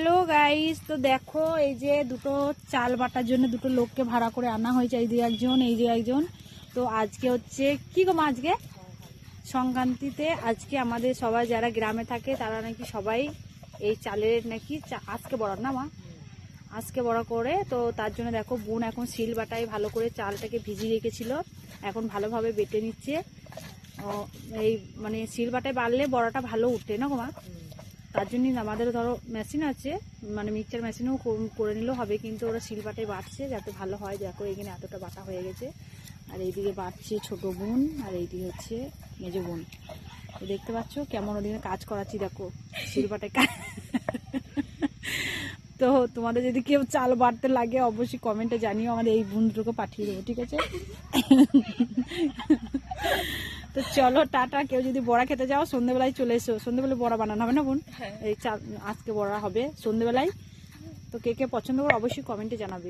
Hello guys, তো দেখো এই যে দুটো চাল বাটার জন্য দুটো লোককে ভাড়া করে আনা হয়েছে। এই যে একজন, এই যে একজন। তো আজকে হচ্ছে কি গো মা, আজকে সংক্রান্তিতে আজকে আমাদের সবাই যারা গ্রামে থাকে তারা নাকি সবাই এই চালের নাকি আজকে বড়া না মা, আজকে বড়া করে। তো তার জন্য দেখো বোন এখন শিল বাটায় ভালো করে চালটাকে ভিজিয়ে রেখেছিল, এখন ভালোভাবে বেটে নিচ্ছে। এই মানে শিল বাটায় বাড়লে বড়াটা ভালো উঠে না গো মা, তার জন্যই আমাদের ধরো মেশিন আছে, মানে মিক্সচার মেশিনেও করে নিলেও হবে, কিন্তু ওরা শিল বাটায় বাটছে যাতে ভালো হয়। দেখো এখানে এতটা বাটা হয়ে গেছে, আর এইদিকে বাটছে ছোট বোন, আর এইদিকে হচ্ছে মেজো বোন। তো দেখতে পাচ্ছ কেমন ওদিকে কাজ করাচ্ছি, দেখো শিল বাটায় তো তোমাদের যদি কেউ চাল বাটতে লাগে অবশ্যই কমেন্টে জানিও, আমাদের এই বোন দুটোকে পাঠিয়ে দেবো, ঠিক আছে? তো চলো টাটা। কেউ যদি বড়া খেতে যাও সন্ধ্যেবেলায় চলে এসো, সন্ধ্যেবেলায় বড়া বানানো হবে না বোন? এই আজকে বড়া হবে সন্ধ্যেবেলায়। তো কে কে পছন্দ করে অবশ্যই কমেন্টে জানাবে।